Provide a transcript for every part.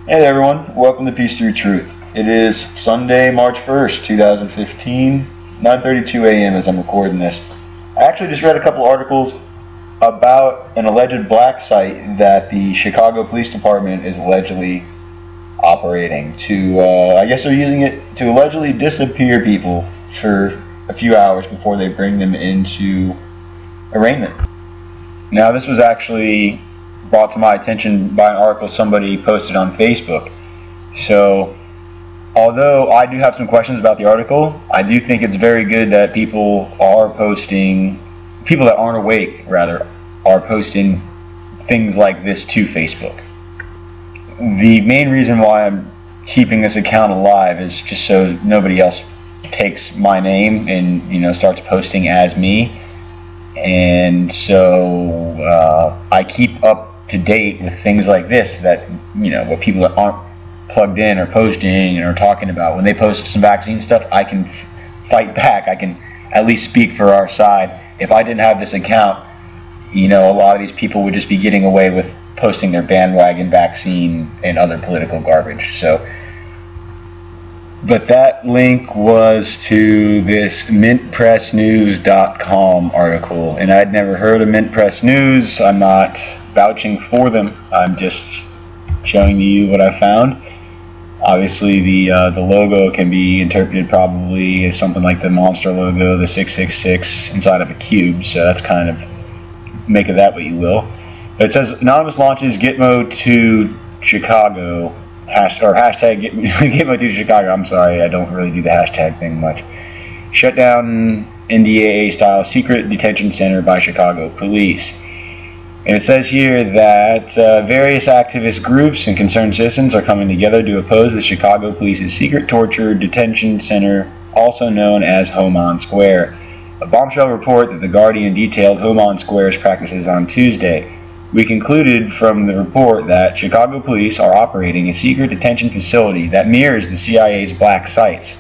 Hey there everyone, welcome to Peace Through Truth. It is Sunday, March 1st, 2015, 9:32 a.m. as I'm recording this. I actually just read a couple articles about an alleged black site that the Chicago Police Department is allegedly operating to, I guess they're using it to allegedly disappear people for a few hours before they bring them into arraignment. Now this was actually brought to my attention by an article somebody posted on Facebook. So, although I do have some questions about the article, I do think it's very good that people that aren't awake, rather, are posting things like this to Facebook. The main reason why I'm keeping this account alive is just so nobody else takes my name and, starts posting as me. And so I keep up to date with things like this that, what people that aren't plugged in are posting and are talking about. When they post some vaccine stuff, I can fight back. I can at least speak for our side. If I didn't have this account, a lot of these people would just be getting away with posting their bandwagon vaccine and other political garbage. But that link was to this mintpressnews.com article, and I'd never heard of Mint Press News. I'm not vouching for them. I'm just showing you what I found. Obviously, the logo can be interpreted probably as something like the monster logo, the 666 inside of a cube. So that's kind of, make of that what you will. But it says anonymous launches Gitmo to Chicago. Hashtag Gitmo to Chicago. I'm sorry, I don't really do the hashtag thing much. Shut down NDAA style secret detention center by Chicago police. And it says here that various activist groups and concerned citizens are coming together to oppose the Chicago police's secret torture detention center, also known as Homon Square. A bombshell report that The Guardian detailed Homon Square's practices on Tuesday. We concluded from the report that Chicago police are operating a secret detention facility that mirrors the CIA's black sites.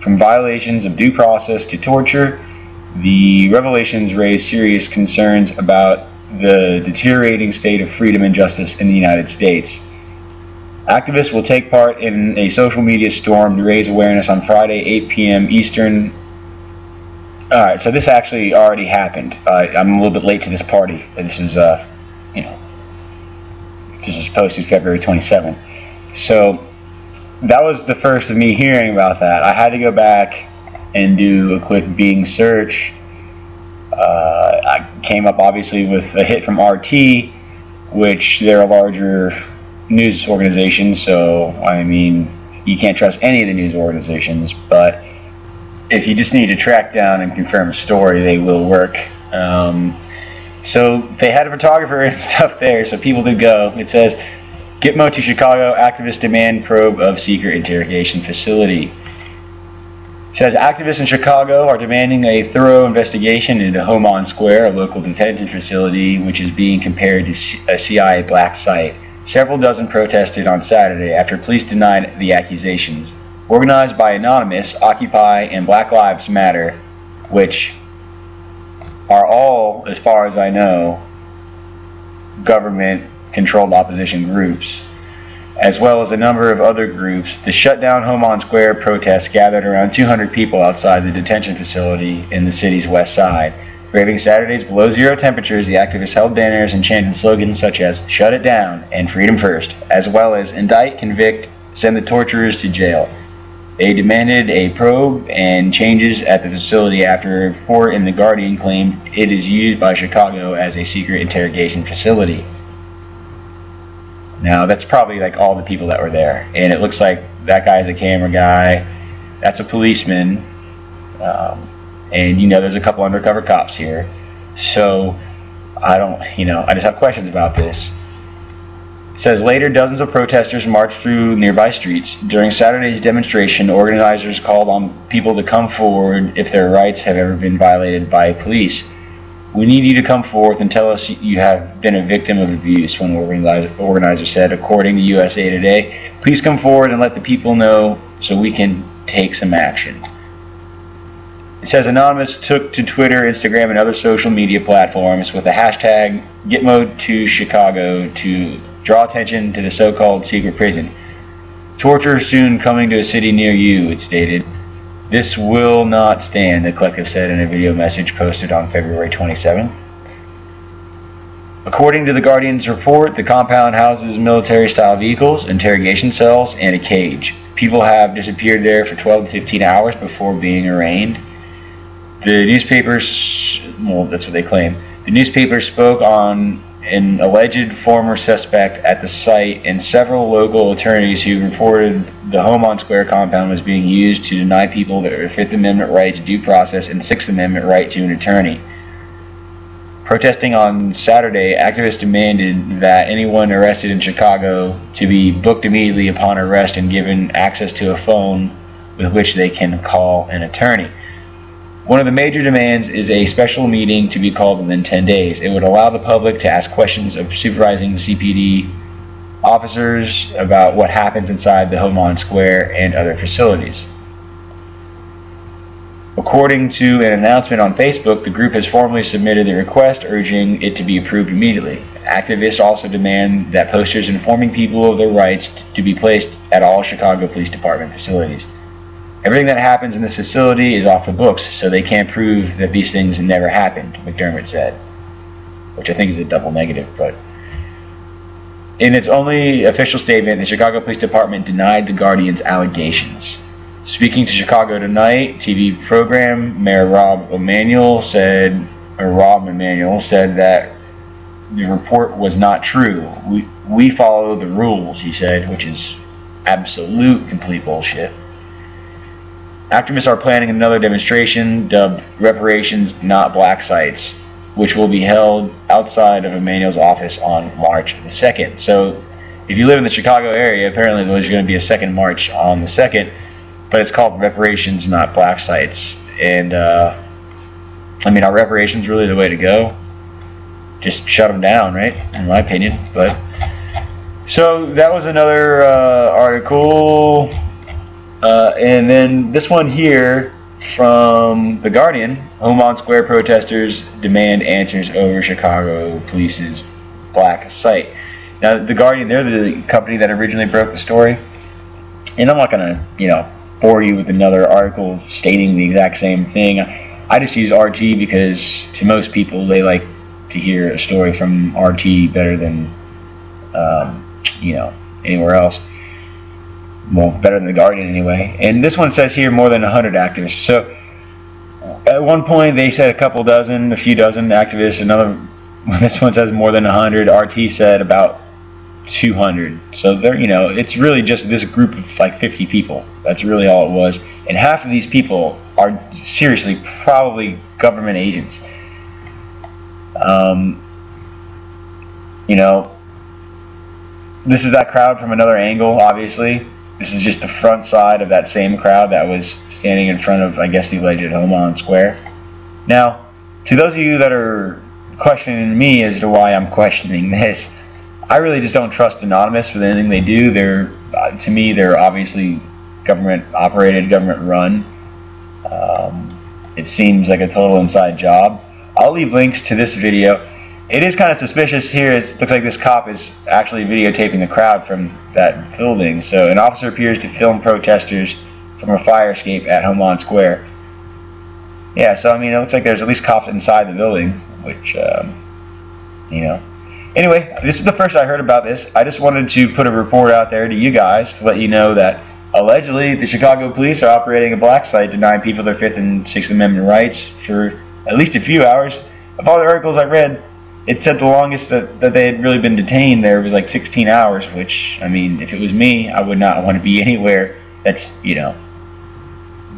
From violations of due process to torture, the revelations raise serious concerns about the deteriorating state of freedom and justice in the United States. Activists will take part in a social media storm to raise awareness on Friday, 8 p.m. Eastern. Alright, so this actually already happened. I'm a little bit late to this party. This is, this was posted February 27th. So that was the first of me hearing about that. I had to go back and do a quick Bing search. I came up obviously with a hit from RT, which they're a larger news organization, so you can't trust any of the news organizations, but if you just need to track down and confirm a story, they will work. So they had a photographer and stuff there, so people did go. It says, Gitmo to Chicago, activist demand probe of secret interrogation facility. It says activists in Chicago are demanding a thorough investigation into Homon Square, a local detention facility which is being compared to a CIA black site. Several dozen protested on Saturday after police denied the accusations. Organized by Anonymous, Occupy, and Black Lives Matter, which are all, as far as I know, government-controlled opposition groups, as well as a number of other groups. The shutdown Homon Square protests gathered around 200 people outside the detention facility in the city's west side. Braving Saturday's below-zero temperatures, the activists held banners and chanted slogans such as "Shut it down" and "Freedom First," as well as "Indict, convict, send the torturers to jail." They demanded a probe and changes at the facility after a report in The Guardian claimed it is used by Chicago as a secret interrogation facility. Now, that's probably like all the people that were there. And it looks like that guy's a camera guy. That's a policeman. And, there's a couple undercover cops here. So, I just have questions about this. It says later, dozens of protesters marched through nearby streets. During Saturday's demonstration, organizers called on people to come forward if their rights have ever been violated by police. We need you to come forth and tell us you have been a victim of abuse, one organizer said, according to USA Today. Please come forward and let the people know so we can take some action. It says Anonymous took to Twitter, Instagram, and other social media platforms with the hashtag Gitmo to Chicago to draw attention to the so-called secret prison. Torture soon coming to a city near you, it stated. This will not stand, the collective said in a video message posted on February 27th. According to the Guardian's report, the compound houses military-style vehicles, interrogation cells, and a cage. People have disappeared there for 12 to 15 hours before being arraigned. The newspapers, well, that's what they claim. The newspaper spoke on an alleged former suspect at the site and several local attorneys who reported the Homon Square compound was being used to deny people their Fifth Amendment right to due process and Sixth Amendment right to an attorney. Protesting on Saturday, activists demanded that anyone arrested in Chicago to be booked immediately upon arrest and given access to a phone with which they can call an attorney. One of the major demands is a special meeting to be called within 10 days. It would allow the public to ask questions of supervising CPD officers about what happens inside the Homon Square and other facilities. According to an announcement on Facebook, the group has formally submitted a request urging it to be approved immediately. Activists also demand that posters informing people of their rights to be placed at all Chicago Police Department facilities. Everything that happens in this facility is off the books, so they can't prove that these things never happened, McDermott said, which I think is a double negative. But in its only official statement, the Chicago Police Department denied the Guardian's allegations. Speaking to Chicago Tonight TV program, Mayor Rob Emanuel said that the report was not true. We follow the rules, he said, which is absolute complete bullshit. Activists are planning another demonstration dubbed Reparations Not Black Sites, which will be held outside of Emanuel's office on March the 2nd. So if you live in the Chicago area, apparently there's going to be a second march on the 2nd. But it's called Reparations Not Black Sites. And, I mean, are reparations really the way to go? Just shut them down, right? In my opinion. But so that was another article. And then this one here from The Guardian. Homon Square protesters demand answers over Chicago police's black site. Now, The Guardian, they're the company that originally broke the story. And I'm not going to, bore you with another article stating the exact same thing. I just use RT because to most people they like to hear a story from RT better than anywhere else. Well, better than The Guardian anyway. And this one says here more than 100 activists. So at one point they said a few dozen activists. This one says more than 100. RT said about 200. So there, it's really just this group of like 50 people. That's really all it was. And half of these people are seriously probably government agents. This is that crowd from another angle, obviously. This is just the front side of that same crowd that was standing in front of, I guess, the alleged Homon Square. Now, to those of you that are questioning me as to why I'm questioning this, I really just don't trust Anonymous with anything they do. To me, they're obviously government-operated, government-run. It seems like a total inside job. I'll leave links to this video. It is kind of suspicious here. It looks like this cop is actually videotaping the crowd from that building. So an officer appears to film protesters from a fire escape at Homon Square. Yeah, so I mean, it looks like there's at least cops inside the building, which, Anyway, this is the first I heard about this. I just wanted to put a report out there to you guys to let you know that allegedly the Chicago police are operating a black site denying people their Fifth and Sixth Amendment rights for at least a few hours. Of all the articles I read, it said the longest that they had really been detained there was like 16 hours, which, I mean, if it was me, I would not want to be anywhere that's,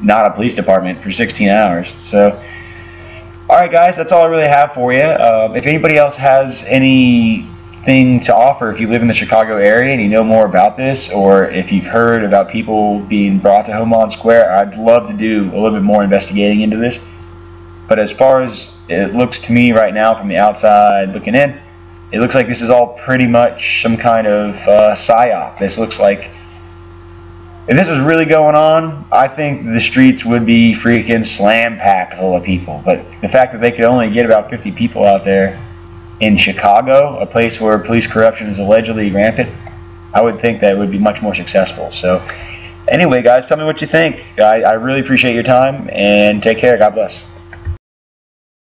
not a police department for 16 hours. So, alright guys, that's all I really have for you. If anybody else has anything to offer, if you live in the Chicago area and you know more about this, or if you've heard about people being brought to Homon Square, I'd love to do a little bit more investigating into this. But as far as it looks to me right now from the outside looking in, it looks like this is all pretty much some kind of psy-op. This looks like, if this was really going on, I think the streets would be freaking slam-packed full of people. But the fact that they could only get about 50 people out there, in Chicago, a place where police corruption is allegedly rampant, I would think that it would be much more successful. So anyway, guys, tell me what you think. I really appreciate your time, and take care. God bless.